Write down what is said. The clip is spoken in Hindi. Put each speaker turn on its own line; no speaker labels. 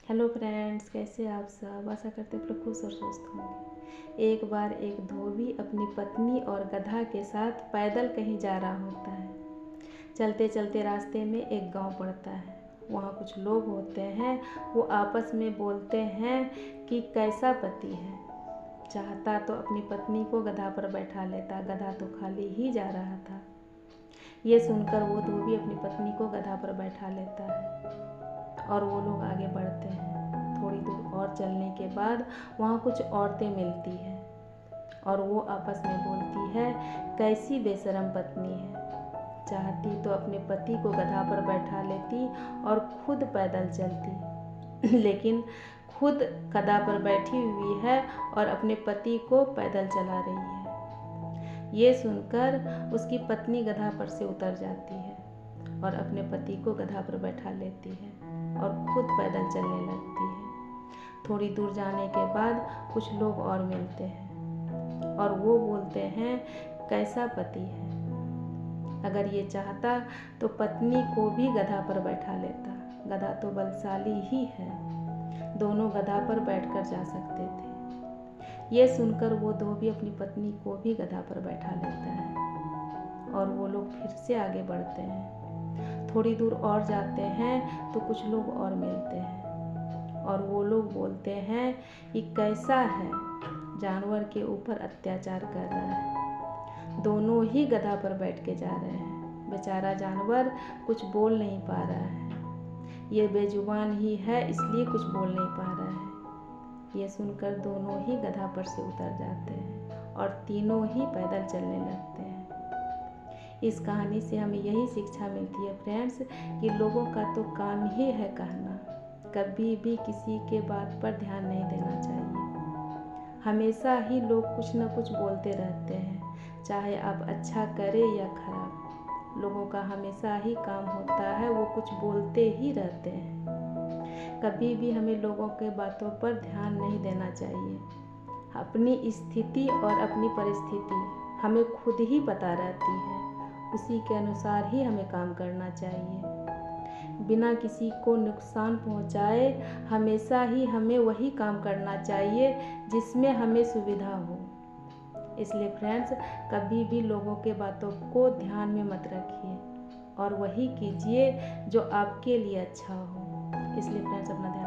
हेलो फ्रेंड्स, कैसे आप सब। आशा करते हैं खुश और स्वस्थ होंगे। एक बार एक धोबी अपनी पत्नी और गधा के साथ पैदल कहीं जा रहा होता है। चलते चलते रास्ते में एक गांव पड़ता है। वहाँ कुछ लोग होते हैं। वो आपस में बोलते हैं कि कैसा पति है। चाहता तो अपनी पत्नी को गधा पर बैठा लेता, गधा तो खाली ही जा रहा था। ये सुनकर वो धोबी अपनी पत्नी को गधा पर बैठा लेता है और वो लोग आगे बढ़ते हैं। थोड़ी दूर और चलने के बाद वहाँ कुछ औरतें मिलती हैं और वो आपस में बोलती है, कैसी बेशरम पत्नी है। चाहती तो अपने पति को गधा पर बैठा लेती और खुद पैदल चलती, लेकिन खुद गधा पर बैठी हुई है और अपने पति को पैदल चला रही है। ये सुनकर उसकी पत्नी गधा पर से उतर जाती है और अपने पति को गधा पर बैठा लेती है और खुद पैदल चलने लगती है। थोड़ी दूर जाने के बाद कुछ लोग और मिलते हैं और वो बोलते हैं, कैसा पति है। अगर ये चाहता तो पत्नी को भी गधा पर बैठा लेता, गधा तो बलशाली ही है, दोनों गधा पर बैठकर जा सकते थे। ये सुनकर वो धोबी अपनी पत्नी को भी गधा पर बैठा लेता है और वो लोग फिर से आगे बढ़ते हैं। थोड़ी दूर और जाते हैं तो कुछ लोग और मिलते हैं और वो लोग बोलते हैं कि कैसा है, जानवर के ऊपर अत्याचार कर रहा है। दोनों ही गधा पर बैठ के जा रहे हैं। बेचारा जानवर कुछ बोल नहीं पा रहा है, ये बेजुबान ही है इसलिए कुछ बोल नहीं पा रहा है। ये सुनकर दोनों ही गधा पर से उतर जाते हैं और तीनों ही पैदल चलने लगते हैं। इस कहानी से हमें यही शिक्षा मिलती है फ्रेंड्स कि लोगों का तो काम ही है कहना। कभी भी किसी के बात पर ध्यान नहीं देना चाहिए। हमेशा ही लोग कुछ न कुछ बोलते रहते हैं, चाहे आप अच्छा करें या खराब। लोगों का हमेशा ही काम होता है, वो कुछ बोलते ही रहते हैं। कभी भी हमें लोगों के बातों पर ध्यान नहीं देना चाहिए। अपनी स्थिति और अपनी परिस्थिति हमें खुद ही पता रहती है, उसी के अनुसार ही हमें काम करना चाहिए। बिना किसी को नुकसान पहुंचाए हमेशा ही हमें वही काम करना चाहिए जिसमें हमें सुविधा हो। इसलिए फ्रेंड्स, कभी भी लोगों के बातों को ध्यान में मत रखिए और वही कीजिए जो आपके लिए अच्छा हो। इसलिए फ्रेंड्स, अपना ध्यान